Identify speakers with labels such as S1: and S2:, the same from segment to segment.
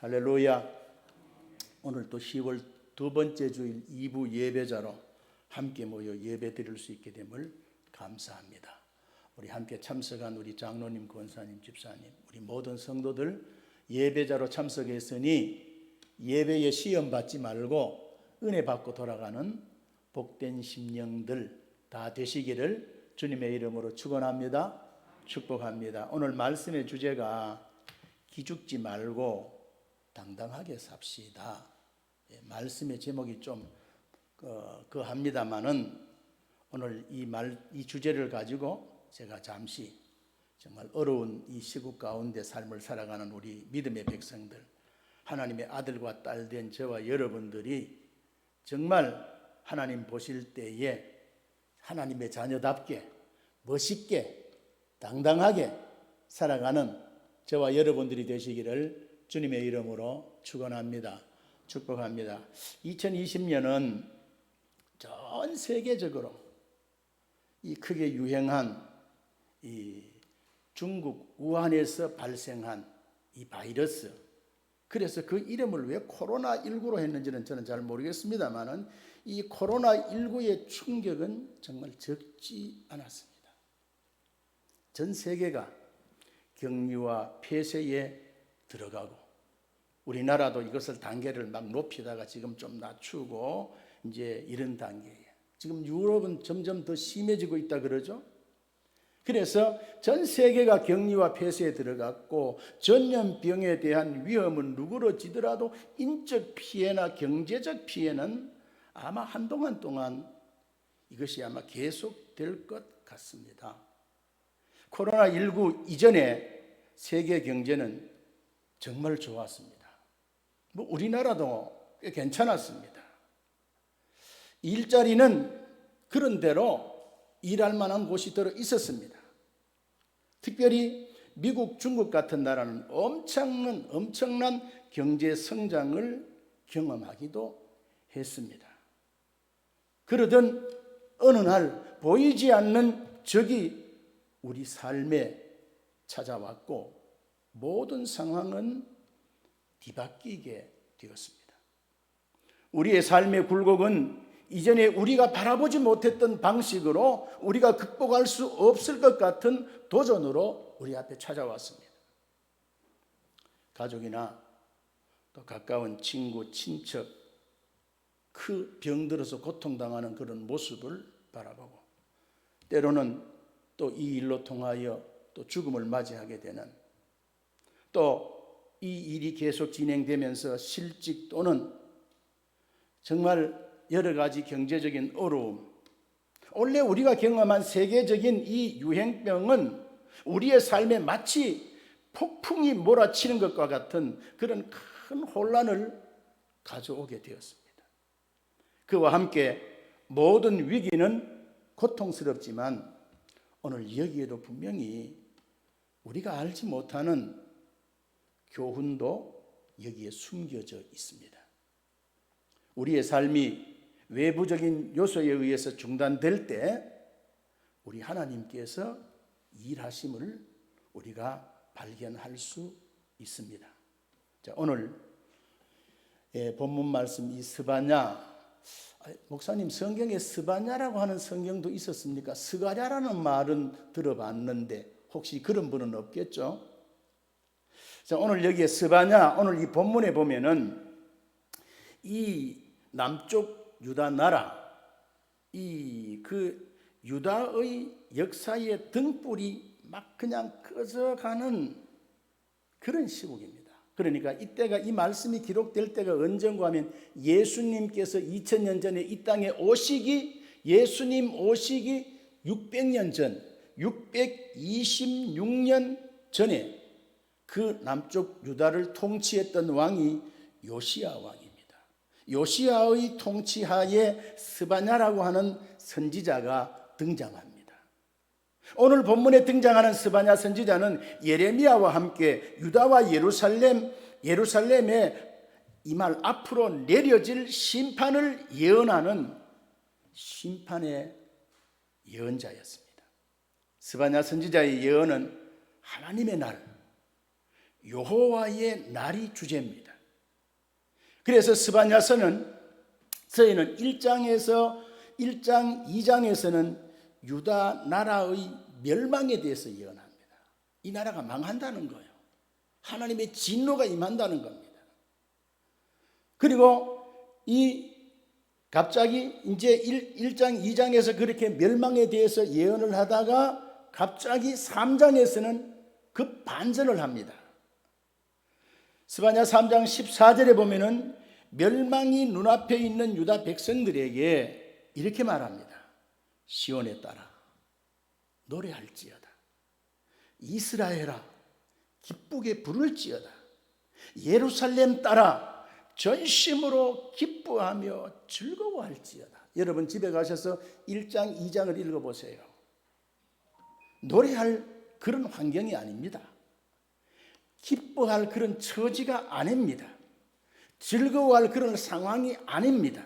S1: 할렐루야. 오늘 또 10월 두 번째 주일 2부 예배자로 함께 모여 예배 드릴 수 있게 됨을 감사합니다. 우리 함께 참석한 우리 장로님, 권사님, 집사님, 우리 모든 성도들 예배자로 참석했으니 예배에 시험 받지 말고 은혜 받고 돌아가는 복된 심령들 다 되시기를 주님의 이름으로 축원합니다. 축복합니다. 오늘 말씀의 주제가 기죽지 말고 당당하게 삽시다. 말씀의 제목이 좀 그합니다만은 오늘 이 주제를 가지고 제가 잠시 정말 어려운 이 시국 가운데 삶을 살아가는 우리 믿음의 백성들, 하나님의 아들과 딸 된 저와 여러분들이 정말 하나님 보실 때에 하나님의 자녀답게 멋있게 당당하게 살아가는 저와 여러분들이 되시기를 주님의 이름으로 축원합니다. 축복합니다. 2020년은 전 세계적으로 이 크게 유행한 이 중국 우한에서 발생한 이 바이러스, 그래서 그 이름을 왜 코로나19로 했는지는 저는 잘 모르겠습니다만은 이 코로나19의 충격은 정말 적지 않았습니다. 전 세계가 격리와 폐쇄에 들어가고 우리나라도 이것을 단계를 막 높이다가 지금 좀 낮추고 이제 이런 단계예요. 지금 유럽은 점점 더 심해지고 있다 그러죠. 그래서 전 세계가 격리와 폐쇄에 들어갔고 전염병에 대한 위험은 누그러지더라도 인적 피해나 경제적 피해는 아마 한동안 동안 이것이 아마 계속될 것 같습니다. 코로나19 이전에 세계 경제는 정말 좋았습니다. 우리나라도 꽤 괜찮았습니다. 일자리는 그런대로 일할 만한 곳이 들어 있었습니다. 특별히 미국, 중국 같은 나라는 엄청난 경제 성장을 경험하기도 했습니다. 그러던 어느 날 보이지 않는 적이 우리 삶에 찾아왔고 모든 상황은 뒤바뀌게 되었습니다. 우리의 삶의 굴곡은 이전에 우리가 바라보지 못했던 방식으로 우리가 극복할 수 없을 것 같은 도전으로 우리 앞에 찾아왔습니다. 가족이나 또 가까운 친구, 친척, 그 병들어서 고통당하는 그런 모습을 바라보고 때로는 또 이 일로 통하여 또 죽음을 맞이하게 되는, 또 이 일이 계속 진행되면서 실직 또는 정말 여러 가지 경제적인 어려움, 원래 우리가 경험한 세계적인 이 유행병은 우리의 삶에 마치 폭풍이 몰아치는 것과 같은 그런 큰 혼란을 가져오게 되었습니다. 그와 함께 모든 위기는 고통스럽지만 오늘 여기에도 분명히 우리가 알지 못하는 교훈도 여기에 숨겨져 있습니다. 우리의 삶이 외부적인 요소에 의해서 중단될 때 우리 하나님께서 일하심을 우리가 발견할 수 있습니다. 자, 오늘 본문 말씀 이 스바냐, 목사님 성경에 스바냐라고 하는 성경도 있었습니까? 스가랴라는 말은 들어봤는데 혹시 그런 분은 없겠죠? 자, 오늘 여기에 스바냐, 오늘 이 본문에 보면은 이 남쪽 유다 나라, 그 유다의 역사의 등불이 막 그냥 꺼져가는 그런 시국입니다. 그러니까 이때가, 이 말씀이 기록될 때가 언젠가 하면 예수님께서 2000년 전에 이 땅에 예수님 오시기 600년 전, 626년 전에 그 남쪽 유다를 통치했던 왕이 요시야 왕입니다. 요시야의 통치하에 스바냐라고 하는 선지자가 등장합니다. 오늘 본문에 등장하는 스바냐 선지자는 예레미야와 함께 유다와 예루살렘에 이 말 앞으로 내려질 심판을 예언하는 심판의 예언자였습니다. 스바냐 선지자의 예언은 하나님의 날, 여호와의 날이 주제입니다. 그래서 스바냐서는 1장 2장에서는 유다 나라의 멸망에 대해서 예언합니다. 이 나라가 망한다는 거예요. 하나님의 진노가 임한다는 겁니다. 그리고 갑자기 이제 1장 2장에서 그렇게 멸망에 대해서 예언을 하다가 갑자기 3장에서는 그 반전을 합니다. 스바냐 3장 14절에 보면은 멸망이 눈앞에 있는 유다 백성들에게 이렇게 말합니다. 시온에 따라 노래할지어다. 이스라엘아 기쁘게 부를지어다. 예루살렘 따라 전심으로 기뻐하며 즐거워할지어다. 여러분 집에 가셔서 1장 2장을 읽어보세요. 노래할 그런 환경이 아닙니다. 기뻐할 그런 처지가 아닙니다. 즐거워할 그런 상황이 아닙니다.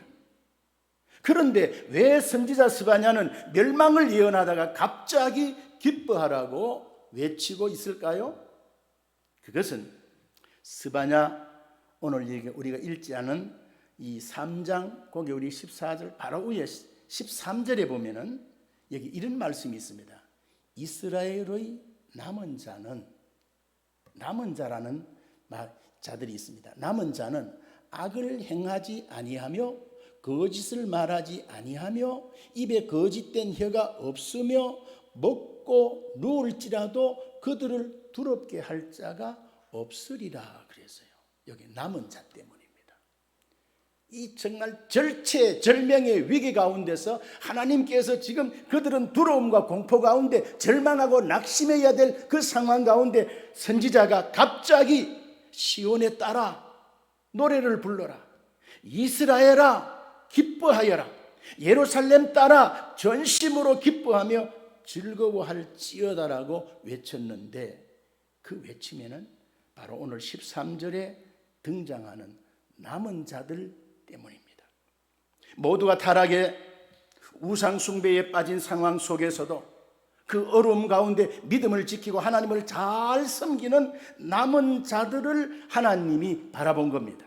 S1: 그런데 왜 선지자 스바냐는 멸망을 예언하다가 갑자기 기뻐하라고 외치고 있을까요? 그것은 스바냐 오늘 우리가 읽지 않은 이 3장 거기 우리 14절 바로 위에 13절에 보면은 여기 이런 말씀이 있습니다. 이스라엘의 남은 자라는 자들이 있습니다. 남은 자는 악을 행하지 아니하며 거짓을 말하지 아니하며 입에 거짓된 혀가 없으며 먹고 누울지라도 그들을 두렵게 할 자가 없으리라 그랬어요. 여기 남은 자 때문입니다. 이 정말 절체절명의 위기 가운데서 하나님께서 지금 그들은 두려움과 공포 가운데 절망하고 낙심해야 될 그 상황 가운데 선지자가 갑자기 시온에 따라 노래를 불러라. 이스라엘아 기뻐하여라. 예루살렘 따라 전심으로 기뻐하며 즐거워할지어다라고 외쳤는데 그 외침에는 바로 오늘 13절에 등장하는 남은 자들 때문입니다. 모두가 타락의 우상 숭배에 빠진 상황 속에서도 그 어려움 가운데 믿음을 지키고 하나님을 잘 섬기는 남은 자들을 하나님이 바라본 겁니다.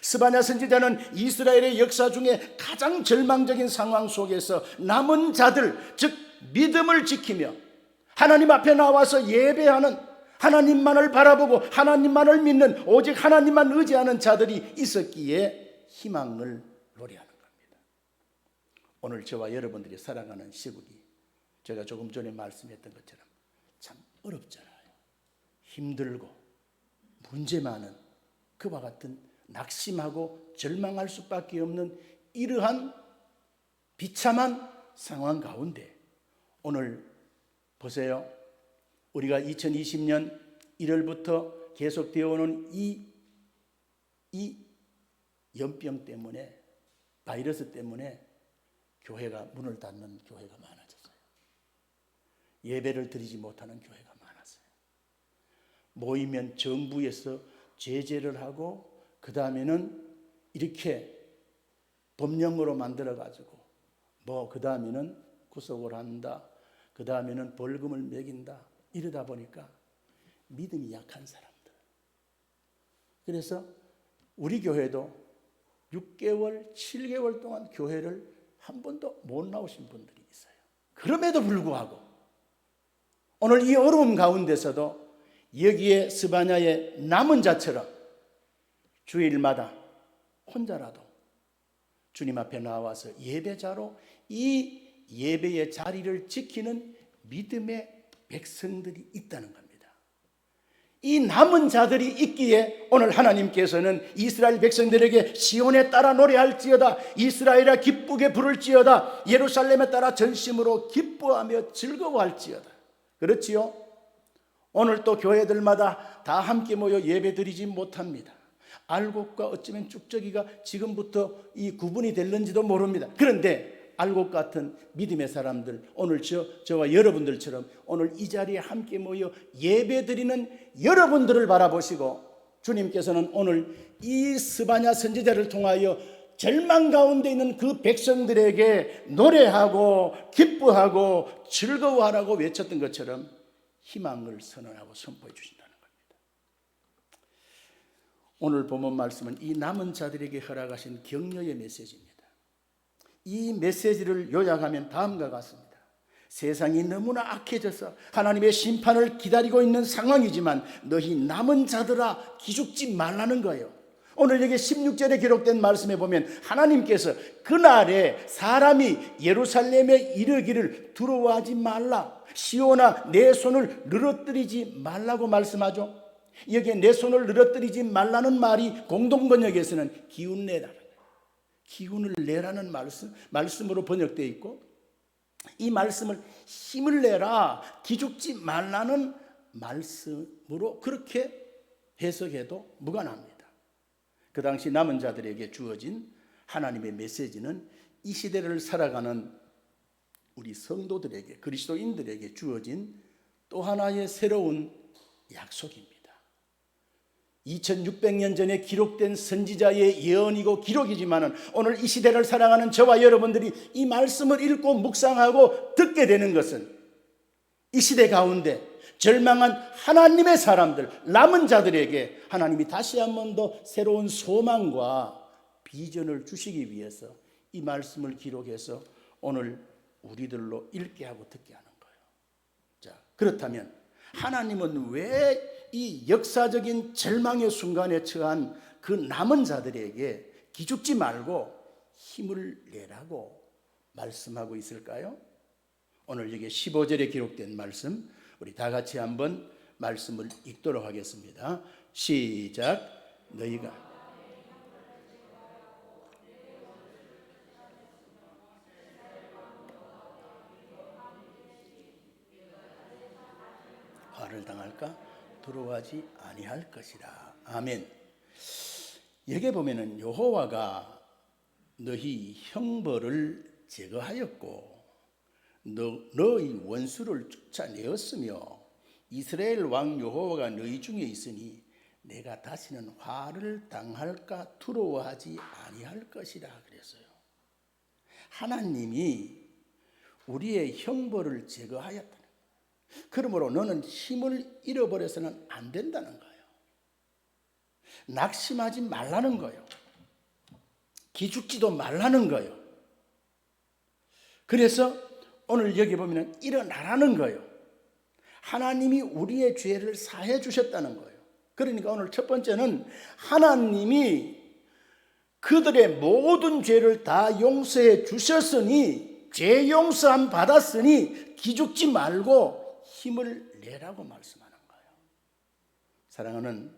S1: 스바냐 선지자는 이스라엘의 역사 중에 가장 절망적인 상황 속에서 남은 자들, 즉 믿음을 지키며 하나님 앞에 나와서 예배하는, 하나님만을 바라보고 하나님만을 믿는, 오직 하나님만 의지하는 자들이 있었기에 희망을 노래하는 겁니다. 오늘 저와 여러분들이 살아가는 시국이 제가 조금 전에 말씀했던 것처럼 참 어렵잖아요. 힘들고 문제 많은 그와 같은 낙심하고 절망할 수밖에 없는 이러한 비참한 상황 가운데 오늘 보세요. 우리가 2020년 1월부터 계속되어 오는 이 연병 때문에, 바이러스 때문에 교회가 문을 닫는 교회가 많아졌어요. 예배를 드리지 못하는 교회가 많았어요. 모이면 정부에서 제재를 하고 그 다음에는 이렇게 법령으로 만들어가지고 그 다음에는 구속을 한다. 그 다음에는 벌금을 매긴다. 이러다 보니까 믿음이 약한 사람들. 그래서 우리 교회도 6개월, 7개월 동안 교회를 한 번도 못 나오신 분들이 있어요. 그럼에도 불구하고 오늘 이 어려움 가운데서도 여기에 스바냐의 남은 자처럼 주일마다 혼자라도 주님 앞에 나와서 예배자로 이 예배의 자리를 지키는 믿음의 백성들이 있다는 겁니다. 이 남은 자들이 있기에 오늘 하나님께서는 이스라엘 백성들에게 시온에 따라 노래할지어다, 이스라엘아 기쁘게 부를지어다, 예루살렘에 따라 전심으로 기뻐하며 즐거워할지어다. 그렇지요? 오늘 또 교회들마다 다 함께 모여 예배드리지 못합니다. 알곡과 어쩌면 쭉저기가 지금부터 이 구분이 될는지도 모릅니다. 그런데 알곡 같은 믿음의 사람들, 오늘 저와 여러분들처럼 오늘 이 자리에 함께 모여 예배드리는 여러분들을 바라보시고 주님께서는 오늘 이 스바냐 선지자를 통하여 절망 가운데 있는 그 백성들에게 노래하고 기뻐하고 즐거워하라고 외쳤던 것처럼 희망을 선언하고 선포해 주신다는 겁니다. 오늘 본문 말씀은 이 남은 자들에게 허락하신 격려의 메시지입니다. 이 메시지를 요약하면 다음과 같습니다. 세상이 너무나 악해져서 하나님의 심판을 기다리고 있는 상황이지만 너희 남은 자들아 기죽지 말라는 거예요. 오늘 여기 16절에 기록된 말씀에 보면 하나님께서 그날에 사람이 예루살렘에 이르기를 두려워하지 말라, 시온아 내 손을 늘어뜨리지 말라고 말씀하죠. 여기에 내 손을 늘어뜨리지 말라는 말이 공동번역에서는 기운내라는 거예요. 기운을 내라는 말씀으로 번역되어 있고, 이 말씀을 힘을 내라, 기죽지 말라는 말씀으로 그렇게 해석해도 무관합니다. 그 당시 남은 자들에게 주어진 하나님의 메시지는 이 시대를 살아가는 우리 성도들에게, 그리스도인들에게 주어진 또 하나의 새로운 약속입니다. 2600년 전에 기록된 선지자의 예언이고 기록이지만 오늘 이 시대를 살아가는 저와 여러분들이 이 말씀을 읽고 묵상하고 듣게 되는 것은 이 시대 가운데 절망한 하나님의 사람들, 남은 자들에게 하나님이 다시 한 번 더 새로운 소망과 비전을 주시기 위해서 이 말씀을 기록해서 오늘 우리들로 읽게 하고 듣게 하는 거예요. 자, 그렇다면 하나님은 왜 이 역사적인 절망의 순간에 처한 그 남은 자들에게 기죽지 말고 힘을 내라고 말씀하고 있을까요? 오늘 여기 15절에 기록된 말씀, 우리 다 같이 한번 말씀을 읽도록 하겠습니다. 시작. 너희가 화를 당할까? 두려워하지 아니할 것이라. 아멘. 여기 보면은 여호와가 너희 형벌을 제거하였고 너희 원수를 쫓아내었으며 이스라엘 왕 여호와가 너희 중에 있으니 내가 다시는 화를 당할까 두려워하지 아니할 것이라 그랬어요. 하나님이 우리의 형벌을 제거하였다. 그러므로 너는 힘을 잃어버려서는 안 된다는 거예요. 낙심하지 말라는 거예요. 기죽지도 말라는 거예요. 그래서 오늘 여기 보면 일어나라는 거예요. 하나님이 우리의 죄를 사해 주셨다는 거예요. 그러니까 오늘 첫 번째는 하나님이 그들의 모든 죄를 다 용서해 주셨으니, 죄 용서함 받았으니 기죽지 말고 힘을 내라고 말씀하는 거예요. 사랑하는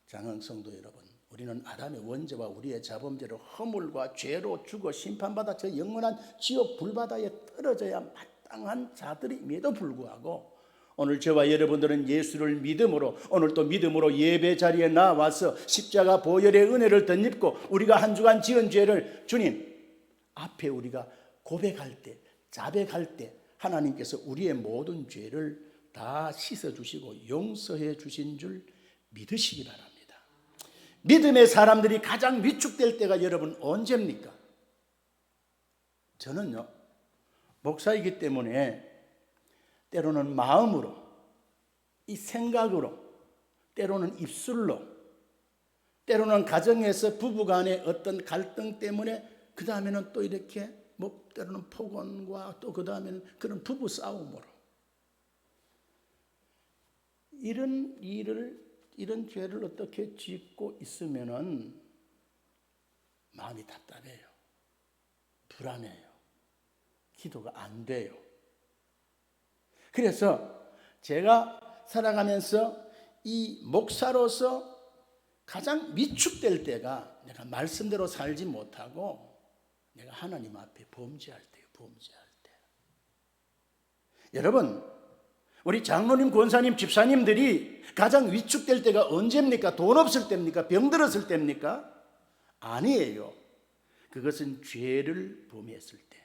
S1: 장흥성도 여러분, 우리는 아담의 원죄와 우리의 자범죄로 허물과 죄로 죽어 심판받아 저 영원한 지옥 불바다에 떨어져야 마땅한 자들임에도 불구하고 오늘 저와 여러분들은 예수를 믿음으로, 오늘 또 믿음으로 예배 자리에 나와서 십자가 보혈의 은혜를 덧입고 우리가 한 주간 지은 죄를 주님 앞에 우리가 고백할 때, 자백할 때 하나님께서 우리의 모든 죄를 다 씻어주시고 용서해 주신 줄 믿으시기 바랍니다. 믿음의 사람들이 가장 위축될 때가 여러분 언제입니까? 저는요, 목사이기 때문에 때로는 마음으로, 이 생각으로, 때로는 입술로, 때로는 가정에서 부부간의 어떤 갈등 때문에 그 다음에는 또 이렇게 때로는 폭언과 또 그 다음에는 그런 부부 싸움으로 이런 죄를 어떻게 짓고 있으면은 마음이 답답해요. 불안해요. 기도가 안 돼요. 그래서 제가 살아가면서 이 목사로서 가장 위축될 때가 내가 말씀대로 살지 못하고 내가 하나님 앞에 범죄할 때요. 범죄할 때. 여러분, 우리 장로님, 권사님, 집사님들이 가장 위축될 때가 언제입니까? 돈 없을 때입니까? 병들었을 때입니까? 아니에요. 그것은 죄를 범했을 때,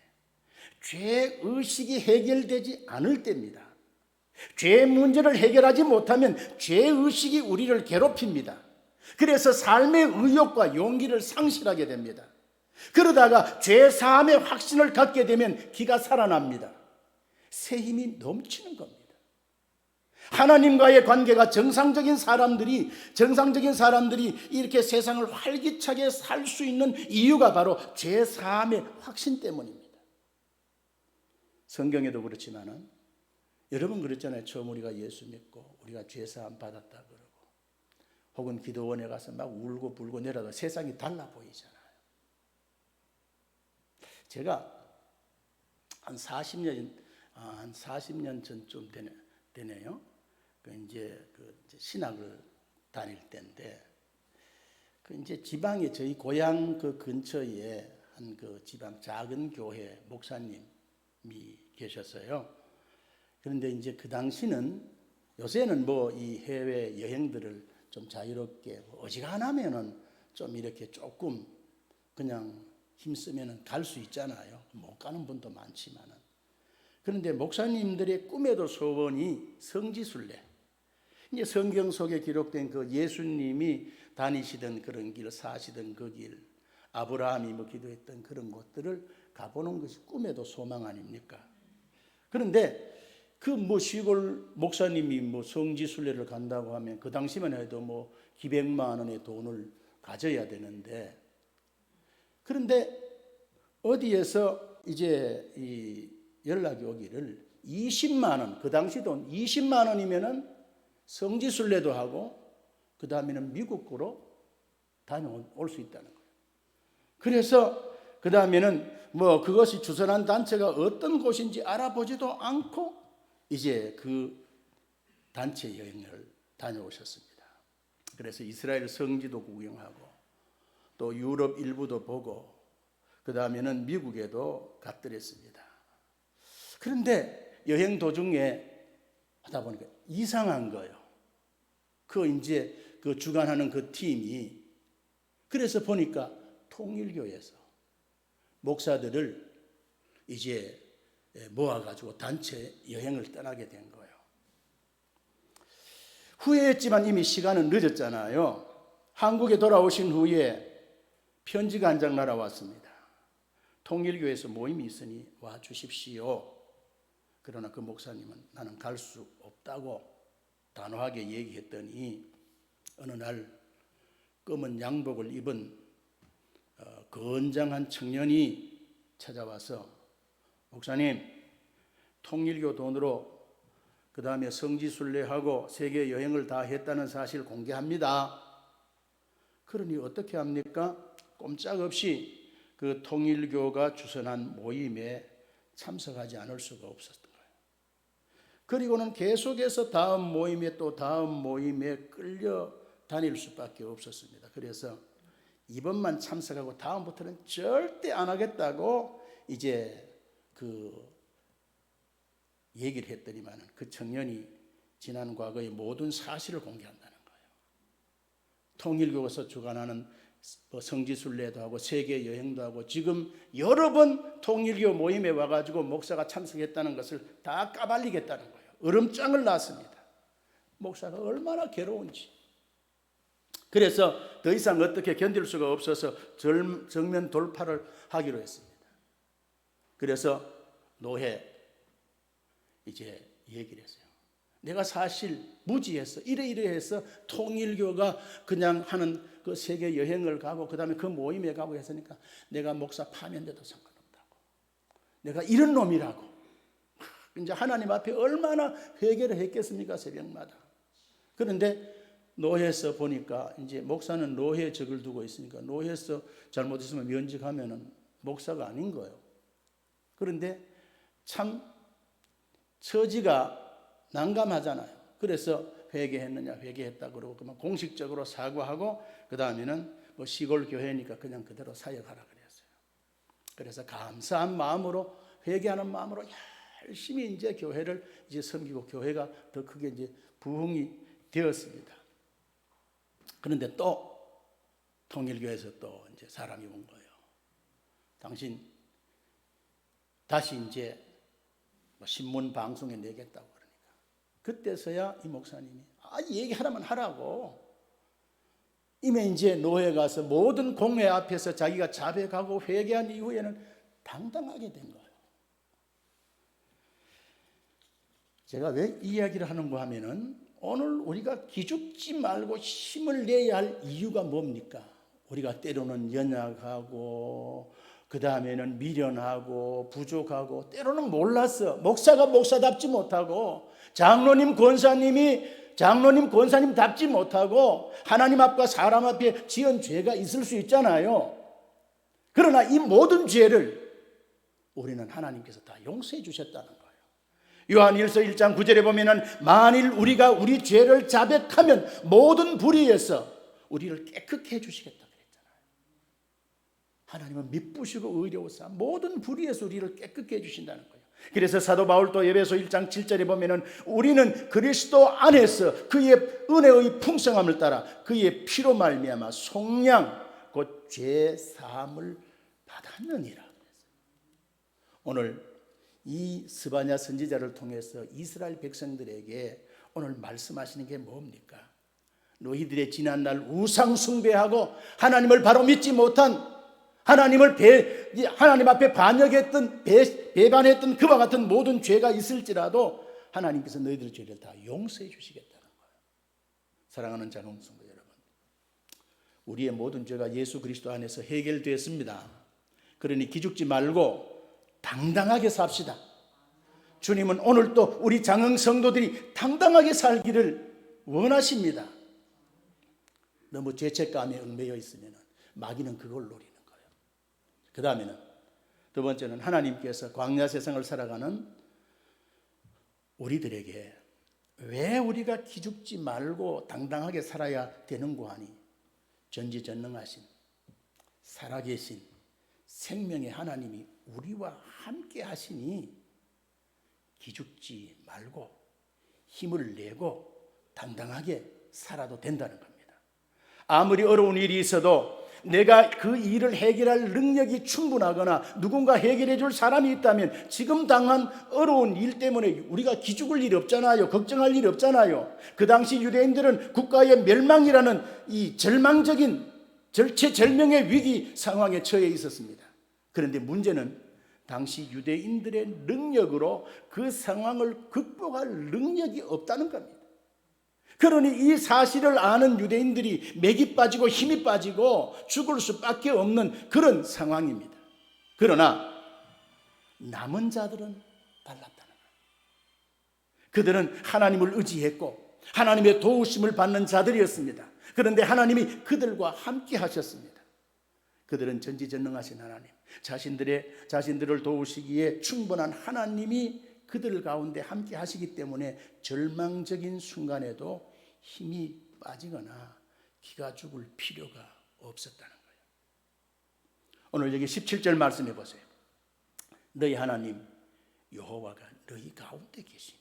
S1: 죄의식이 해결되지 않을 때입니다. 죄 문제를 해결하지 못하면 죄의식이 우리를 괴롭힙니다. 그래서 삶의 의욕과 용기를 상실하게 됩니다. 그러다가 죄 사함의 확신을 갖게 되면 기가 살아납니다. 새 힘이 넘치는 겁니다. 하나님과의 관계가 정상적인 사람들이 이렇게 세상을 활기차게 살 수 있는 이유가 바로 죄사함의 확신 때문입니다. 성경에도 그렇지만은 여러분 그랬잖아요. 처음 우리가 예수 믿고 우리가 죄사함 받았다 그러고 혹은 기도원에 가서 막 울고 불고 내려도 세상이 달라 보이잖아요. 제가 한 40년 전쯤 되네요. 이제 신학을 다닐 때인데 이제 지방에 저희 고향 근처에 한 지방 작은 교회 목사님이 계셨어요. 그런데 이제 그 당시는 요새는 이 해외 여행들을 좀 자유롭게 어지간하면은 좀 이렇게 조금 그냥 힘쓰면은 갈 수 있잖아요. 못 가는 분도 많지만은. 그런데 목사님들의 꿈에도 소원이 성지순례. 이제 성경 속에 기록된 예수님이 다니시던 그런 길, 사시던 그 길, 아브라함이 기도했던 그런 곳들을 가보는 것이 꿈에도 소망 아닙니까? 그런데 시골 목사님이 성지순례를 간다고 하면 그 당시만 해도 기백만 원의 돈을 가져야 되는데, 그런데 어디에서 이제 이 연락이 오기를 20만 원, 그 당시 돈 20만 원이면은 성지순례도 하고 그 다음에는 미국으로 다녀올 수 있다는 거예요. 그래서 그 다음에는 그것이 주선한 단체가 어떤 곳인지 알아보지도 않고 이제 그 단체 여행을 다녀오셨습니다. 그래서 이스라엘 성지도 구경하고 또 유럽 일부도 보고 그 다음에는 미국에도 갔더랬습니다. 그런데 여행 도중에 하다 보니까 이상한 거예요. 이제 주관하는 그 팀이, 그래서 보니까 통일교에서 목사들을 이제 모아가지고 단체 여행을 떠나게 된 거예요. 후회했지만 이미 시간은 늦었잖아요. 한국에 돌아오신 후에 편지가 한 장 날아왔습니다. 통일교에서 모임이 있으니 와 주십시오. 그러나 그 목사님은 나는 갈 수 없다고 단호하게 얘기했더니 어느 날 검은 양복을 입은 건장한 청년이 찾아와서 목사님, 통일교 돈으로 그 다음에 성지순례하고 세계 여행을 다 했다는 사실 공개합니다. 그러니 어떻게 합니까? 꼼짝없이 그 통일교가 주선한 모임에 참석하지 않을 수가 없었던 거예요. 그리고는 계속해서 다음 모임에 또 다음 모임에 끌려 다닐 수밖에 없었습니다. 그래서 이번만 참석하고 다음부터는 절대 안 하겠다고 이제 얘기를 했더니만 그 청년이 지난 과거의 모든 사실을 공개한다는 거예요. 통일교에서 주관하는 성지순례도 하고 세계 여행도 하고 지금 여러 번 통일교 모임에 와가지고 목사가 참석했다는 것을 다 까발리겠다는 거예요. 으름장을 놨습니다. 목사가 얼마나 괴로운지. 그래서 더 이상 어떻게 견딜 수가 없어서 정면 돌파를 하기로 했습니다. 그래서 노회 이제 얘기를 했어요. 내가 사실 무지해서 이래서 통일교가 그냥 하는 그 세계 여행을 가고 그 다음에 그 모임에 가고 했으니까 내가 목사 파면돼도 상관없다고. 내가 이런 놈이라고. 이제 하나님 앞에 얼마나 회개를 했겠습니까, 새벽마다. 그런데 노회에서 보니까 이제 목사는 노회에 적을 두고 있으니까 노회에서 잘못했으면 면직하면은 목사가 아닌 거예요. 그런데 참 처지가 난감하잖아요. 그래서 회개했느냐, 회개했다 그러고 그만 공식적으로 사과하고 그 다음에는 시골 교회니까 그냥 그대로 사역하라 그랬어요. 그래서 감사한 마음으로 회개하는 마음으로 열심히 이제 교회를 이제 섬기고 교회가 더 크게 이제 부흥이 되었습니다. 그런데 또 통일교에서 또 이제 사람이 온 거예요. 당신 다시 이제 신문 방송에 내겠다고 그러니까 그때서야 이 목사님이 얘기하라면 하라고. 이미 이제 노회 가서 모든 공회 앞에서 자기가 자백하고 회개한 이후에는 당당하게 된 거예요. 제가 왜 이 이야기를 하는가 하면은 오늘 우리가 기죽지 말고 힘을 내야 할 이유가 뭡니까? 우리가 때로는 연약하고 그 다음에는 미련하고 부족하고 때로는 몰랐어. 목사가 목사답지 못하고 장로님 권사님답지 못하고 하나님 앞과 사람 앞에 지은 죄가 있을 수 있잖아요. 그러나 이 모든 죄를 우리는 하나님께서 다 용서해 주셨다는 거예요. 요한일서 1장 9절에 보면은 만일 우리가 우리 죄를 자백하면 모든 불의에서 우리를 깨끗게 해주시겠다 그랬잖아요. 하나님은 미쁘시고 의로우사 모든 불의에서 우리를 깨끗게 해주신다는 거예요. 그래서 사도 바울도 에베소 1장 7절에 보면은 우리는 그리스도 안에서 그의 은혜의 풍성함을 따라 그의 피로 말미암아 속량 곧 죄 사함을 받았느니라. 오늘 이 스바냐 선지자를 통해서 이스라엘 백성들에게 오늘 말씀하시는 게 뭡니까? 너희들의 지난날 우상 숭배하고 하나님을 바로 믿지 못한 하나님 앞에 반역했던 배반했던 그와 같은 모든 죄가 있을지라도 하나님께서 너희들의 죄를 다 용서해 주시겠다는 거예요. 사랑하는 자녀 성도 여러분, 우리의 모든 죄가 예수 그리스도 안에서 해결되었습니다. 그러니 기죽지 말고 당당하게 삽시다. 주님은 오늘도 우리 장흥 성도들이 당당하게 살기를 원하십니다. 너무 죄책감에 얽매여 있으면 마귀는 그걸 노리는 거예요. 그 다음에는 두 번째는 하나님께서 광야 세상을 살아가는 우리들에게 왜 우리가 기죽지 말고 당당하게 살아야 되는고 하니 전지전능하신 살아계신 생명의 하나님이 우리와 함께 하시니 기죽지 말고 힘을 내고 당당하게 살아도 된다는 겁니다. 아무리 어려운 일이 있어도 내가 그 일을 해결할 능력이 충분하거나 누군가 해결해 줄 사람이 있다면 지금 당한 어려운 일 때문에 우리가 기죽을 일이 없잖아요. 걱정할 일이 없잖아요. 그 당시 유대인들은 국가의 멸망이라는 이 절망적인 절체절명의 위기 상황에 처해 있었습니다. 그런데 문제는 당시 유대인들의 능력으로 그 상황을 극복할 능력이 없다는 겁니다. 그러니 이 사실을 아는 유대인들이 맥이 빠지고 힘이 빠지고 죽을 수밖에 없는 그런 상황입니다. 그러나 남은 자들은 달랐다는 거예요. 그들은 하나님을 의지했고 하나님의 도우심을 받는 자들이었습니다. 그런데 하나님이 그들과 함께 하셨습니다. 그들은 전지전능하신 하나님, 자신들을 도우시기에 충분한 하나님이 그들 가운데 함께 하시기 때문에 절망적인 순간에도 힘이 빠지거나 기가 죽을 필요가 없었다는 거예요. 오늘 여기 17절 말씀해 보세요. 너희 하나님 여호와가 너희 가운데 계시니.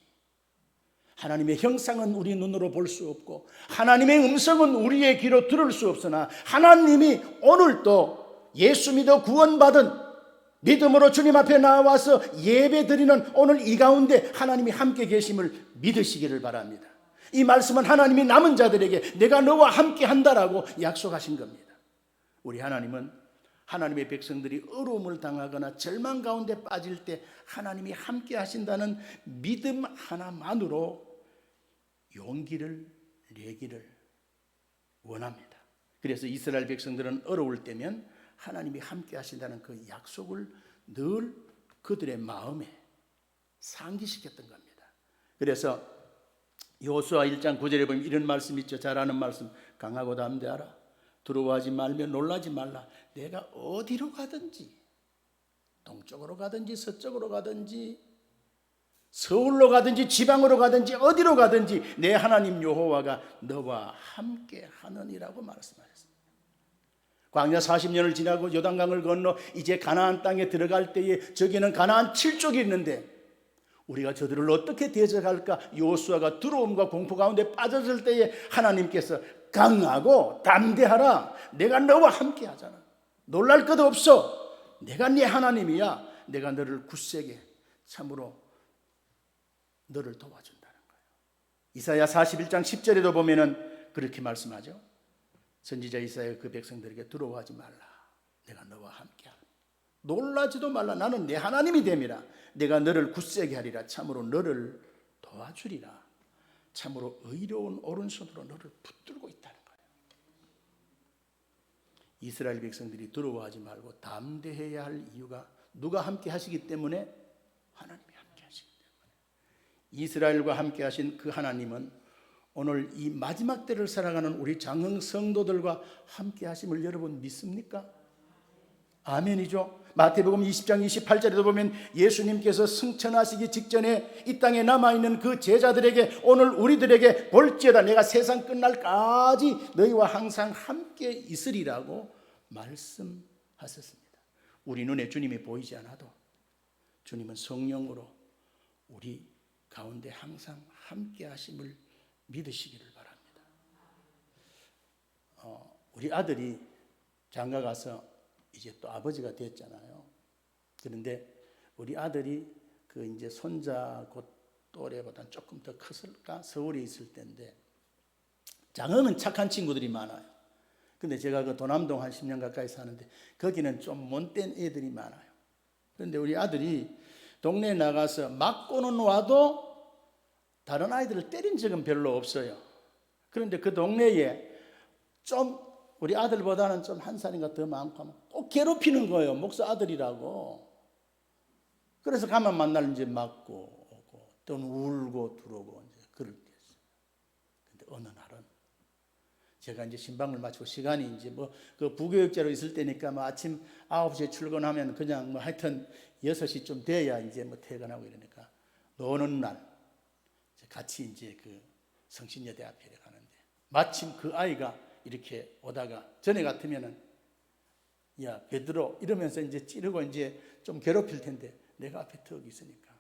S1: 하나님의 형상은 우리 눈으로 볼 수 없고 하나님의 음성은 우리의 귀로 들을 수 없으나 하나님이 오늘도 예수 믿어 구원받은 믿음으로 주님 앞에 나와서 예배 드리는 오늘 이 가운데 하나님이 함께 계심을 믿으시기를 바랍니다. 이 말씀은 하나님이 남은 자들에게 내가 너와 함께 한다라고 약속하신 겁니다. 우리 하나님은 하나님의 백성들이 어려움을 당하거나 절망 가운데 빠질 때 하나님이 함께 하신다는 믿음 하나만으로 용기를 내기를 원합니다. 그래서 이스라엘 백성들은 어려울 때면 하나님이 함께 하신다는 그 약속을 늘 그들의 마음에 상기시켰던 겁니다. 그래서 여호수아 1장 9절에 보면 이런 말씀이 있죠. 잘 아는 말씀. 강하고 담대하라. 두려워하지 말며 놀라지 말라. 내가 어디로 가든지 동쪽으로 가든지 서쪽으로 가든지 서울로 가든지 지방으로 가든지 어디로 가든지 내 하나님 여호와가 너와 함께 하느니라고 말씀하셨습니다. 광야 40년을 지나고 요단강을 건너 이제 가나안 땅에 들어갈 때에 저기는 가나안 7족이 있는데 우리가 저들을 어떻게 대적할까? 여호수아가 두려움과 공포 가운데 빠졌을 때에 하나님께서 강하고 담대하라. 내가 너와 함께 하잖아. 놀랄 것 없어. 내가 네 하나님이야. 내가 너를 굳세게 참으로 너를 도와준다는 거예요. 이사야 41장 10절에도 보면은 그렇게 말씀하죠. 선지자 이사야 그 백성들에게 두려워하지 말라. 내가 너와 함께하라. 놀라지도 말라. 나는 내 하나님이 됨이라. 내가 너를 굳세게 하리라. 참으로 너를 도와주리라. 참으로 의로운 오른손으로 너를 붙들고 있다는 거예요. 이스라엘 백성들이 두려워하지 말고 담대해야 할 이유가 누가 함께 하시기 때문에? 하나님이 함께 하시기 때문에. 이스라엘과 함께 하신 그 하나님은 오늘 이 마지막 때를 살아가는 우리 장흥 성도들과 함께 하심을 여러분 믿습니까? 아멘이죠. 마태복음 20장 28절에도 보면 예수님께서 승천하시기 직전에 이 땅에 남아있는 그 제자들에게 오늘 우리들에게 볼지어다 내가 세상 끝날까지 너희와 항상 함께 있으리라고 말씀하셨습니다. 우리 눈에 주님이 보이지 않아도 주님은 성령으로 우리 가운데 항상 함께 하심을 믿으시기를 바랍니다. 우리 아들이 장가 가서 이제 또 아버지가 됐잖아요. 그런데 우리 아들이 그 이제 손자 곧 또래보다 조금 더 컸을까? 서울에 있을 때인데 장흥은 착한 친구들이 많아요. 근데 제가 그 도남동 한 10년 가까이 사는데 거기는 좀 못된 애들이 많아요. 그런데 우리 아들이 동네에 나가서 맞고는 와도 다른 아이들을 때린 적은 별로 없어요. 그런데 그 동네에 좀 우리 아들보다는 좀 한 살인가 더 많고 하면 꼭 괴롭히는 거예요. 목사 아들이라고. 그래서 가만 만나면 이제 맞고 오고 또는 울고 들어오고 이제 그럴 때 있어요. 근데 어느 날은 제가 이제 신방을 마치고 시간이 이제 뭐 그 부교육자로 있을 때니까 뭐 아침 9시에 출근하면 그냥 뭐 하여튼 6시 좀 돼야 이제 뭐 퇴근하고 이러니까 어느 날 같이 이제 그 성신여대 앞에 가는데 마침 그 아이가 이렇게 오다가 전에 같으면은 야 베드로 이러면서 이제 찌르고 이제 좀 괴롭힐 텐데 내가 앞에 턱 있으니까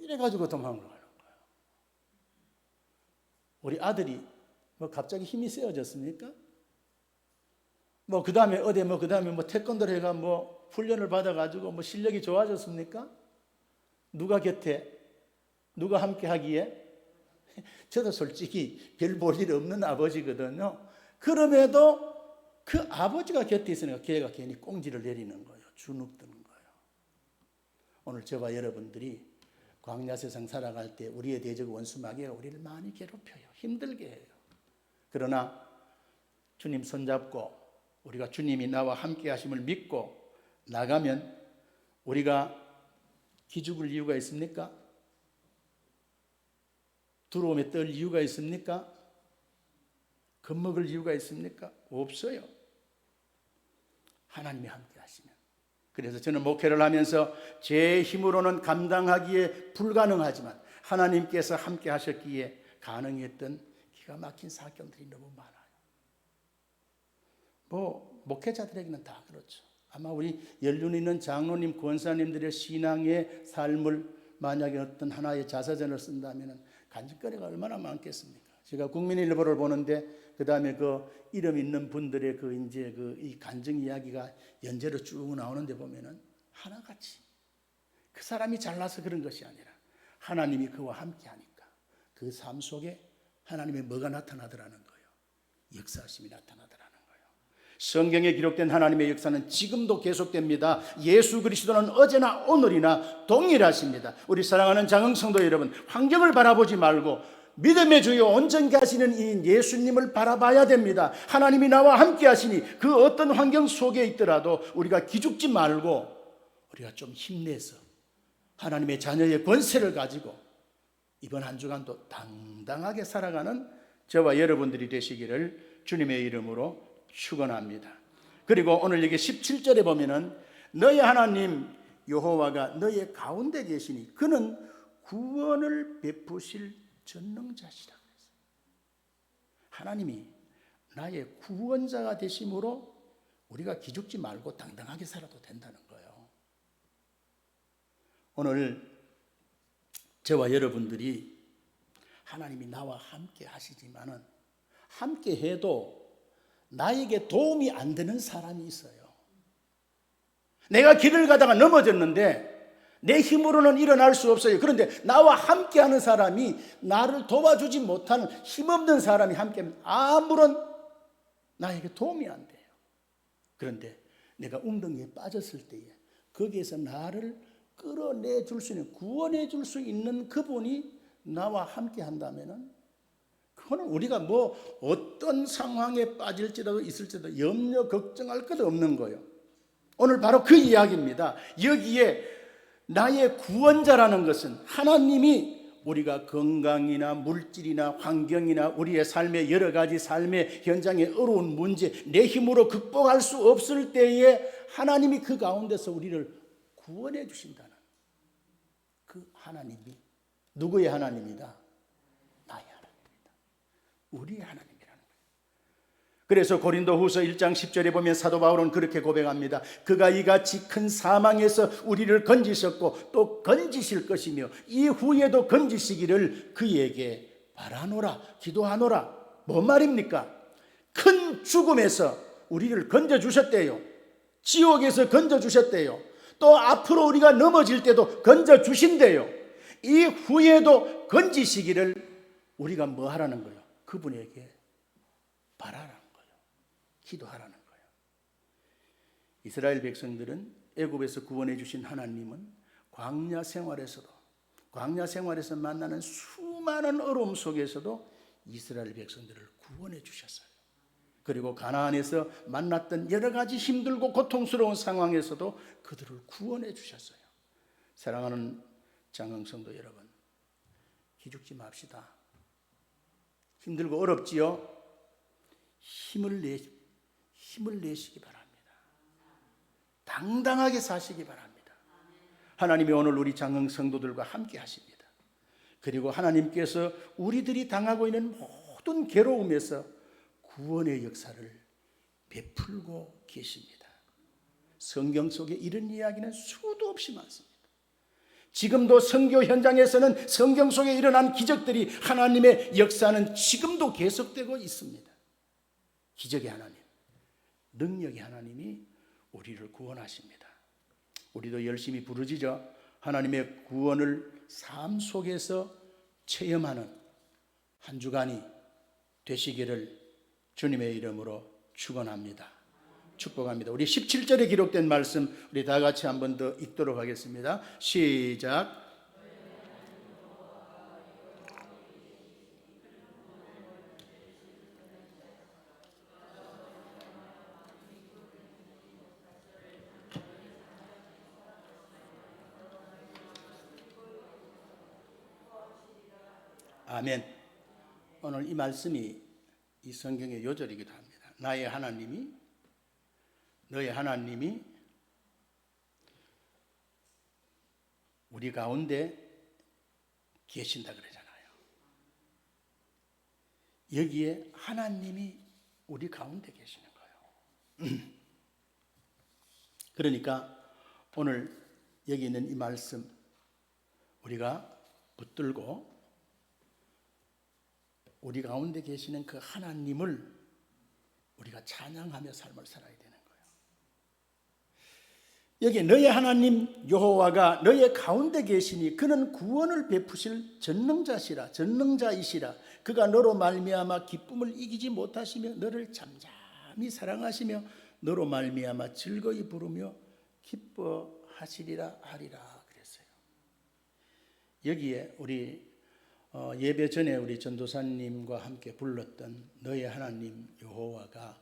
S1: 이래가지고 도망을 가는 거예요. 우리 아들이 뭐 갑자기 힘이 세워졌습니까? 뭐 그 다음에 어디 뭐 그 다음에 뭐 태권도를 해가 뭐 훈련을 받아가지고 뭐 실력이 좋아졌습니까? 누가 곁에 누가 함께 하기에? 저도 솔직히 별 볼 일 없는 아버지거든요. 그럼에도 그 아버지가 곁에 있으니까 걔가 괜히 꽁지를 내리는 거예요. 주눅 드는 거예요. 오늘 저와 여러분들이 광야 세상 살아갈 때 우리의 대적 원수 마귀가 우리를 많이 괴롭혀요. 힘들게 해요. 그러나 주님 손잡고 우리가 주님이 나와 함께 하심을 믿고 나가면 우리가 기죽을 이유가 있습니까? 두려움에 떨 이유가 있습니까? 겁먹을 이유가 있습니까? 없어요. 하나님이 함께 하시면. 그래서 저는 목회를 하면서 제 힘으로는 감당하기에 불가능하지만 하나님께서 함께 하셨기에 가능했던 기가 막힌 사건들이 너무 많아요. 뭐 목회자들에게는 다 그렇죠. 아마 우리 연륜 있는 장로님, 권사님들의 신앙의 삶을 만약에 어떤 하나의 자서전을 쓴다면 간증거리가 얼마나 많겠습니까? 제가 국민일보를 보는데 그 다음에 그 이름 있는 분들의 그 이제 그 이 간증 이야기가 연재로 쭉 나오는데 보면은 하나같이 그 사람이 잘나서 그런 것이 아니라 하나님이 그와 함께하니까 그 삶 속에 하나님의 뭐가 나타나더라는 거예요. 역사하심이 나타나더라는 거예요. 성경에 기록된 하나님의 역사는 지금도 계속됩니다. 예수 그리스도는 어제나 오늘이나 동일하십니다. 우리 사랑하는 장흥 성도 여러분, 환경을 바라보지 말고 믿음의 주요 온전케 하시는 이 예수님을 바라봐야 됩니다. 하나님이 나와 함께 하시니 그 어떤 환경 속에 있더라도 우리가 기죽지 말고 우리가 좀 힘내서 하나님의 자녀의 권세를 가지고 이번 한 주간도 당당하게 살아가는 저와 여러분들이 되시기를 주님의 이름으로 축원합니다. 그리고 오늘 여기 17절에 보면은 너희 하나님 여호와가 너희 가운데 계시니 그는 구원을 베푸실 전능자시라 그랬어요. 하나님이 나의 구원자가 되심으로 우리가 기죽지 말고 당당하게 살아도 된다는 거예요. 오늘 저와 여러분들이 하나님이 나와 함께 하시지만은 함께 해도 나에게 도움이 안 되는 사람이 있어요. 내가 길을 가다가 넘어졌는데 내 힘으로는 일어날 수 없어요. 그런데 나와 함께하는 사람이 나를 도와주지 못하는 힘없는 사람이 함께하면 아무런 나에게 도움이 안 돼요. 그런데 내가 웅덩이에 빠졌을 때에 거기에서 나를 끌어내 줄 수 있는, 구원해 줄 수 있는 그분이 나와 함께 한다면은 그거는 우리가 뭐 어떤 상황에 빠질지라도 있을지라도 염려 걱정할 것 없는 거예요. 오늘 바로 그 이야기입니다. 여기에 나의 구원자라는 것은 하나님이 우리가 건강이나 물질이나 환경이나 우리의 삶의 여러 가지 삶의 현장의 어려운 문제, 내 힘으로 극복할 수 없을 때에 하나님이 그 가운데서 우리를 구원해 주신다는 그 하나님이 누구의 하나님이다? 나의 하나님이다. 우리의 하나님이라는 거예요. 그래서 고린도후서 1장 10절에 보면 사도 바울은 그렇게 고백합니다. 그가 이같이 큰 사망에서 우리를 건지셨고 또 건지실 것이며 이후에도 건지시기를 그에게 바라노라, 기도하노라. 뭔 말입니까? 큰 죽음에서 우리를 건져주셨대요. 지옥에서 건져주셨대요. 또 앞으로 우리가 넘어질 때도 건져주신대요. 이후에도 건지시기를 우리가 뭐 하라는 거예요? 그분에게 바라라는 거예요. 기도하라는 거예요. 이스라엘 백성들은 애굽에서 구원해 주신 하나님은 광야 생활에서 만나는 수많은 어려움 속에서도 이스라엘 백성들을 구원해 주셨어요. 그리고 가나안에서 만났던 여러 가지 힘들고 고통스러운 상황에서도 그들을 구원해 주셨어요. 사랑하는 장흥성도 여러분, 기죽지 맙시다. 힘들고 어렵지요? 힘을 내시기 바랍니다. 당당하게 사시기 바랍니다. 하나님이 오늘 우리 장흥성도들과 함께 하십니다. 그리고 하나님께서 우리들이 당하고 있는 모든 괴로움에서 구원의 역사를 베풀고 계십니다. 성경 속에 이런 이야기는 수도 없이 많습니다. 지금도 선교 현장에서는 성경 속에 일어난 기적들이 하나님의 역사는 지금도 계속되고 있습니다. 기적의 하나님, 능력의 하나님이 우리를 구원하십니다. 우리도 열심히 부르짖어 하나님의 구원을 삶 속에서 체험하는 한 주간이 되시기를 주님의 이름으로 축원합니다. 축복합니다. 우리 17절에 기록된 말씀 우리 다 같이 한 번 더 읽도록 하겠습니다. 시작. 아멘. 오늘 이 말씀이 이 성경의 요절이기도 합니다. 나의 하나님이, 너의 하나님이 우리 가운데 계신다 그러잖아요. 여기에 하나님이 우리 가운데 계시는 거예요. 그러니까 오늘 여기 있는 이 말씀 우리가 붙들고 우리 가운데 계시는 그 하나님을 우리가 찬양하며 삶을 살아야 되는 거예요. 여기 너의 하나님 여호와가 너의 가운데 계시니 그는 구원을 베푸실 전능자이시라. 그가 너로 말미암아 기쁨을 이기지 못하시며 너를 잠잠히 사랑하시며 너로 말미암아 즐거이 부르며 기뻐하시리라 하리라 그랬어요. 여기에 우리 예배 전에 우리 전도사님과 함께 불렀던 너의 하나님 여호와가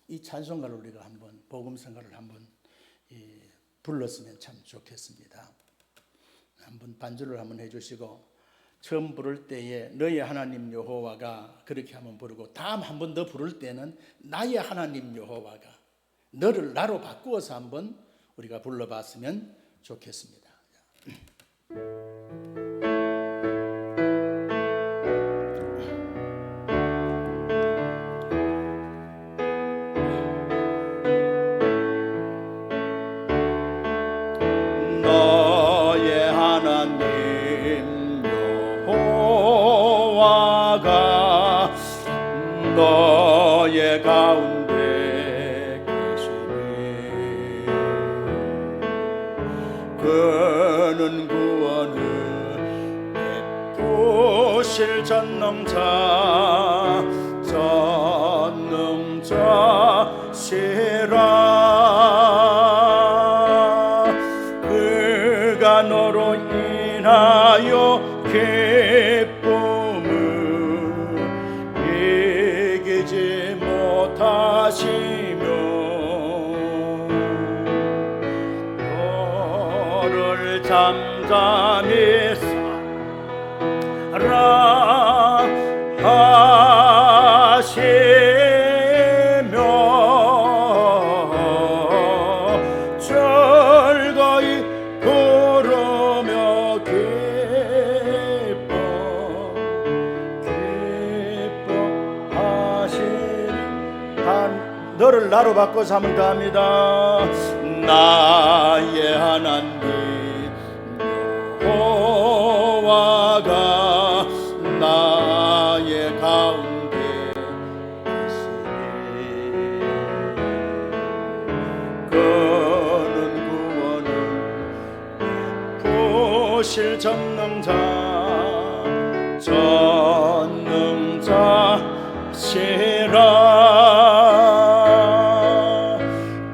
S1: 이 찬송가를 우리가 한번 복음성가를 한번 불렀으면 참 좋겠습니다. 한번 반주를 한번 해주시고 처음 부를 때에 너의 하나님 여호와가 그렇게 한번 부르고 다음 한 번 더 부를 때는 나의 하나님 여호와가 너를 나로 바꾸어서 한번 우리가 불러봤으면 좋겠습니다.
S2: 너의 가운데 계시니 그는 구원을 베푸실 전능자시라. 그가 너로 인하여 하시며 너를 잠잠히 살아 하시며 즐거이 부르며 기뻐하시니 너를 나로 바꿔서 한번 더 합니다. 나의 하나님 여호와가 나의 가운데 계시니 그는 구원을 베푸실 전능자시라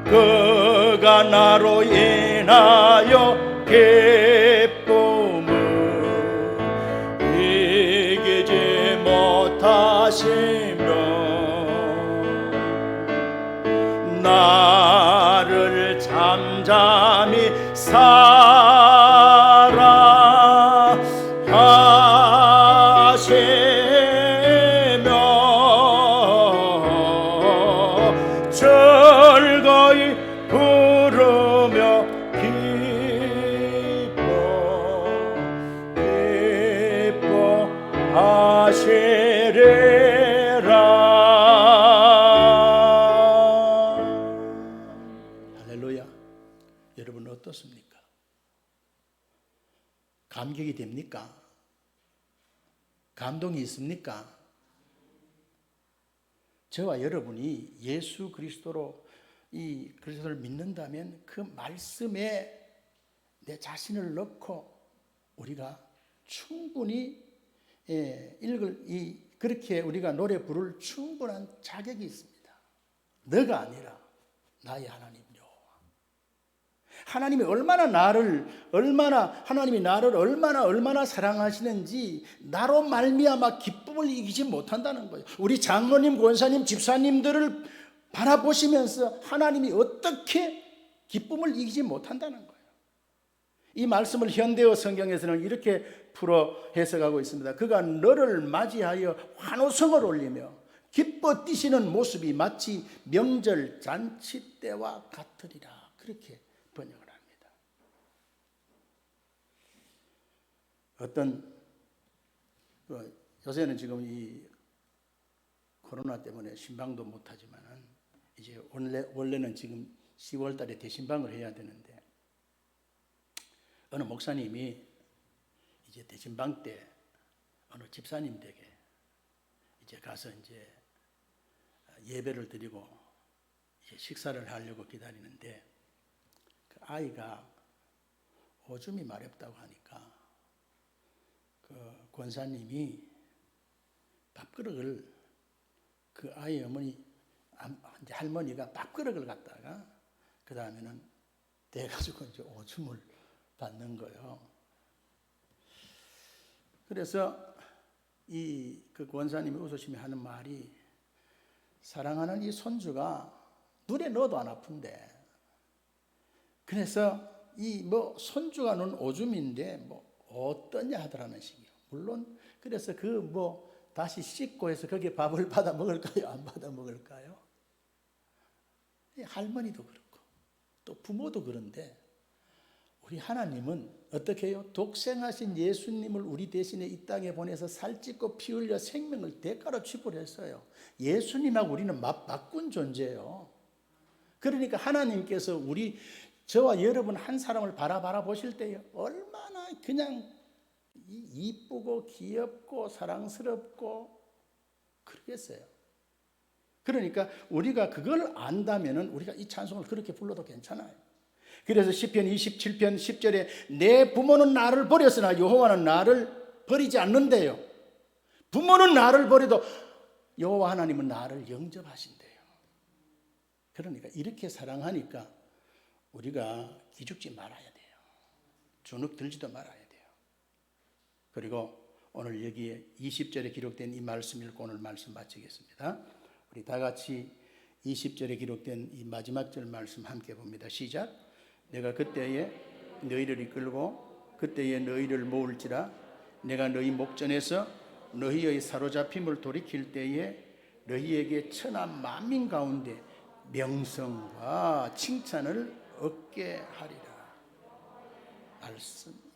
S2: 그가 나로 인하여 기쁨을 이기지 못하시며 나를 잠잠히 살아 하시며 즐거이 부르며 기뻐하시리라.
S1: 할렐루야. 여러분 어떻습니까? 감격이 됩니까? 감동이 있습니까? 저와 여러분이 예수 그리스도로 이 그리스도를 믿는다면 그 말씀에 내 자신을 넣고 우리가 충분히 그렇게 우리가 노래 부를 충분한 자격이 있습니다. 너가 아니라 나의 하나님 여호와. 하나님이 하나님이 나를 얼마나 사랑하시는지 나로 말미암아 기쁨을 이기지 못한다는 거예요. 우리 장로님, 권사님, 집사님들을 바라보시면서 하나님이 어떻게 기쁨을 이기지 못한다는 거예요. 이 말씀을 현대어 성경에서는 이렇게 풀어 해석하고 있습니다. 그가 너를 맞이하여 환호성을 올리며 기뻐 뛰시는 모습이 마치 명절 잔치 때와 같으리라. 그렇게 번역을 합니다. 요새는 지금 이 코로나 때문에 신방도 못하지만 이제 원래는 지금 10월 달에 대신방을 해야 되는데 어느 목사님이 이제 대신방 때 어느 집사님 댁에 이제 가서 이제 예배를 드리고 이제 식사를 하려고 기다리는데 그 아이가 오줌이 마렵다고 하니까 그 권사님이 밥그릇을 그 아이 할머니가 밥그릇을 갖다가 그 다음에는 대가지고 이제 오줌을 받는 거예요. 그래서 그 권사님이 웃으시며 하는 말이 사랑하는 이 손주가 눈에 넣어도 안 아픈데 그래서 손주가 넣은 오줌인데 어떠냐 하더라는 식이요. 물론 그래서 다시 씻고 해서 거기에 밥을 받아 먹을까요? 안 받아 먹을까요? 할머니도 그렇고 또 부모도 그런데 우리 하나님은 어떻게 해요? 독생하신 예수님을 우리 대신에 이 땅에 보내서 살찌고 피 흘려 생명을 대가로 취급했어요. 예수님하고 우리는 맞바꾼 존재예요. 그러니까 하나님께서 저와 여러분 한 사람을 바라보실 때 얼마나 그냥 이쁘고 귀엽고 사랑스럽고 그러겠어요. 그러니까 우리가 그걸 안다면은 우리가 이 찬송을 그렇게 불러도 괜찮아요. 그래서 시편 27편 10절에 내 부모는 나를 버렸으나 여호와는 나를 버리지 않는데요. 부모는 나를 버려도 여호와 하나님은 나를 영접하신대요. 그러니까 이렇게 사랑하니까 우리가 기죽지 말아야 돼요. 주눅 들지도 말아야 돼요. 그리고 오늘 여기에 20절에 기록된 이 말씀 읽고 오늘 말씀 마치겠습니다. 우리 다 같이 20절에 기록된 이 마지막 절 말씀 함께 봅니다. 시작. 내가 그때에 너희를 이끌고 그때에 너희를 모을지라. 내가 너희 목전에서 너희의 사로잡힘을 돌이킬 때에 너희에게 천하 만민 가운데 명성과 칭찬을 얻게 하리라. 말씀입니다.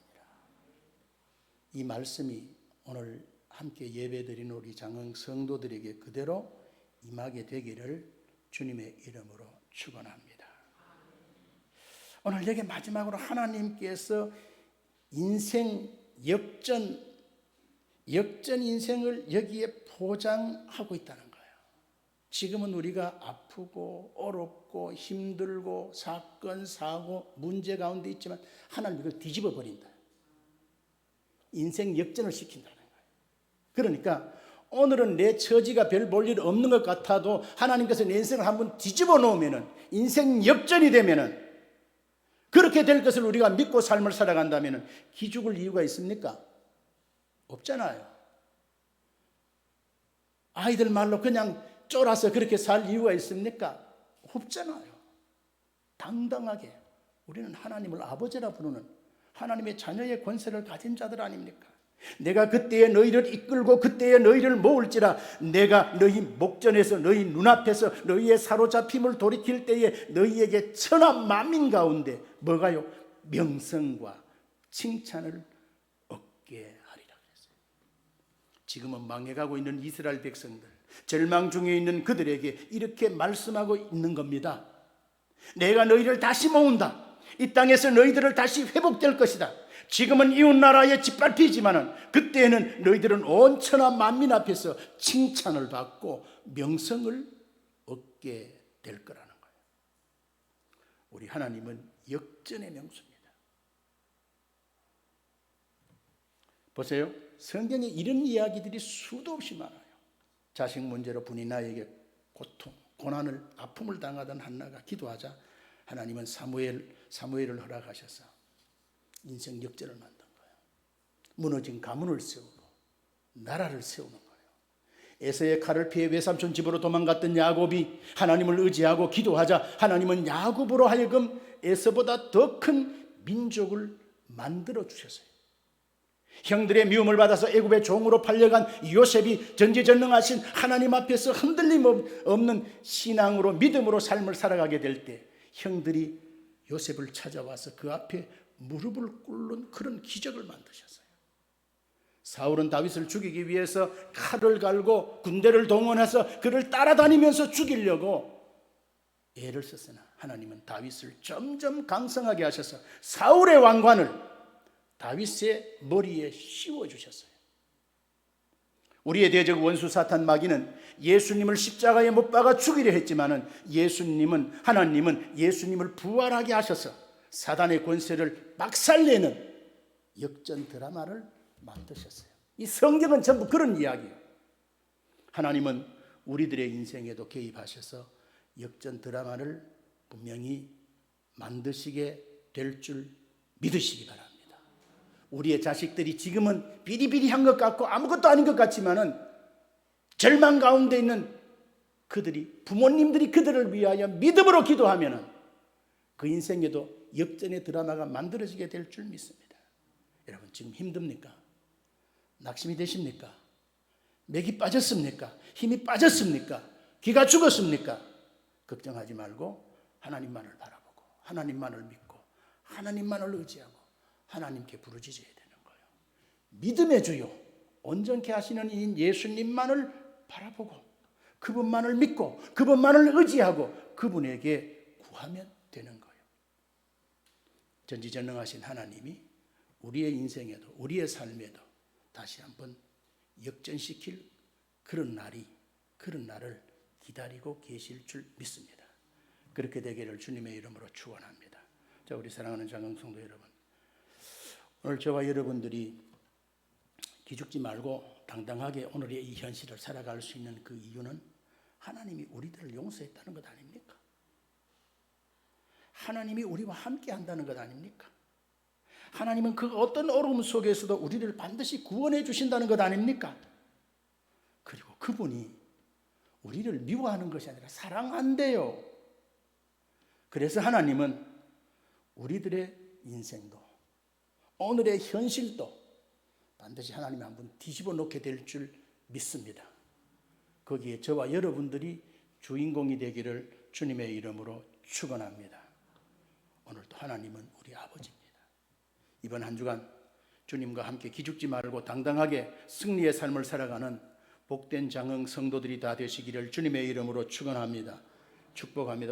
S1: 이 말씀이 오늘 함께 예배드리는 우리 장흥 성도들에게 그대로 임하게 되기를 주님의 이름으로 축원합니다. 오늘 여기 마지막으로 하나님께서 인생 역전 인생을 여기에 보장하고 있다는 거예요. 지금은 우리가 아프고 어렵고 힘들고 사건 사고 문제 가운데 있지만 하나님 이걸 뒤집어 버린다. 인생 역전을 시킨다는 거예요. 그러니까 오늘은 내 처지가 별 볼 일 없는 것 같아도 하나님께서 내 인생을 한번 뒤집어 놓으면은 인생 역전이 되면은 그렇게 될 것을 우리가 믿고 삶을 살아간다면은 기죽을 이유가 있습니까? 없잖아요. 아이들 말로 그냥 쫄아서 그렇게 살 이유가 있습니까? 없잖아요. 당당하게 우리는 하나님을 아버지라 부르는 하나님의 자녀의 권세를 가진 자들 아닙니까? 내가 그때에 너희를 이끌고 그때에 너희를 모을지라. 내가 너희 목전에서 너희 눈앞에서 너희의 사로잡힘을 돌이킬 때에 너희에게 천하 만민 가운데 뭐가요? 명성과 칭찬을 얻게 하리라 그랬어요. 지금은 망해가고 있는 이스라엘 백성들, 절망 중에 있는 그들에게 이렇게 말씀하고 있는 겁니다. 내가 너희를 다시 모은다. 이 땅에서 너희들을 다시 회복될 것이다. 지금은 이웃나라에 짓밟히지만 그때에는 너희들은 온 천하 만민 앞에서 칭찬을 받고 명성을 얻게 될 거라는 거예요. 우리 하나님은 역전의 명수입니다. 보세요. 성경에 이런 이야기들이 수도 없이 많아요. 자식 문제로 분이 나에게 고통, 고난을, 아픔을 당하던 한나가 기도하자 하나님은 사무엘을 허락하셔서 인생 역전을 만든 거예요. 무너진 가문을 세우고 나라를 세우는 거예요. 에서의 칼을 피해 외삼촌 집으로 도망갔던 야곱이 하나님을 의지하고 기도하자 하나님은 야곱으로 하여금 에서보다 더 큰 민족을 만들어 주셨어요. 형들의 미움을 받아서 애굽의 종으로 팔려간 요셉이 전지전능하신 하나님 앞에서 흔들림 없는 신앙으로 믿음으로 삶을 살아가게 될 때 형들이 요셉을 찾아와서 그 앞에 무릎을 꿇는 그런 기적을 만드셨어요. 사울은 다윗을 죽이기 위해서 칼을 갈고 군대를 동원해서 그를 따라다니면서 죽이려고 애를 썼으나 하나님은 다윗을 점점 강성하게 하셔서 사울의 왕관을 다윗의 머리에 씌워주셨어요. 우리의 대적 원수 사탄 마귀는 예수님을 십자가에 못 박아 죽이려 했지만은 하나님은 예수님을 부활하게 하셔서 사단의 권세를 박살내는 역전 드라마를 만드셨어요. 이 성경은 전부 그런 이야기예요. 하나님은 우리들의 인생에도 개입하셔서 역전 드라마를 분명히 만드시게 될 줄 믿으시기 바랍니다. 우리의 자식들이 지금은 비리비리한 것 같고 아무것도 아닌 것 같지만은 절망 가운데 있는 부모님들이 그들을 위하여 믿음으로 기도하면은 그 인생에도 역전의 드라마가 만들어지게 될 줄 믿습니다. 여러분 지금 힘듭니까? 낙심이 되십니까? 맥이 빠졌습니까? 힘이 빠졌습니까? 기가 죽었습니까? 걱정하지 말고 하나님만을 바라보고 하나님만을 믿고 하나님만을 의지하고 하나님께 부르짖어야 되는 거예요. 믿음의 주요 온전케 하시는 이 예수님만을 바라보고 그분만을 믿고 그분만을 의지하고 그분에게 구하면 되는 거예요. 전지전능하신 하나님이 우리의 인생에도 우리의 삶에도 다시 한번 역전시킬 그런 날을 기다리고 계실 줄 믿습니다. 그렇게 되기를 주님의 이름으로 축원합니다. 자, 우리 사랑하는 장흥 성도 여러분, 오늘 저와 여러분들이 기죽지 말고 당당하게 오늘의 이 현실을 살아갈 수 있는 그 이유는 하나님이 우리들을 용서했다는 것 아닙니까? 하나님이 우리와 함께 한다는 것 아닙니까? 하나님은 그 어떤 어려움 속에서도 우리를 반드시 구원해 주신다는 것 아닙니까? 그리고 그분이 우리를 미워하는 것이 아니라 사랑한대요. 그래서 하나님은 우리들의 인생도 오늘의 현실도 반드시 하나님이 한번 뒤집어 놓게 될 줄 믿습니다. 거기에 저와 여러분들이 주인공이 되기를 주님의 이름으로 축원합니다. 오늘도 하나님은 우리 아버지입니다. 이번 한 주간 주님과 함께 기죽지 말고 당당하게 승리의 삶을 살아가는 복된 장흥 성도들이 다 되시기를 주님의 이름으로 축원합니다. 축복합니다.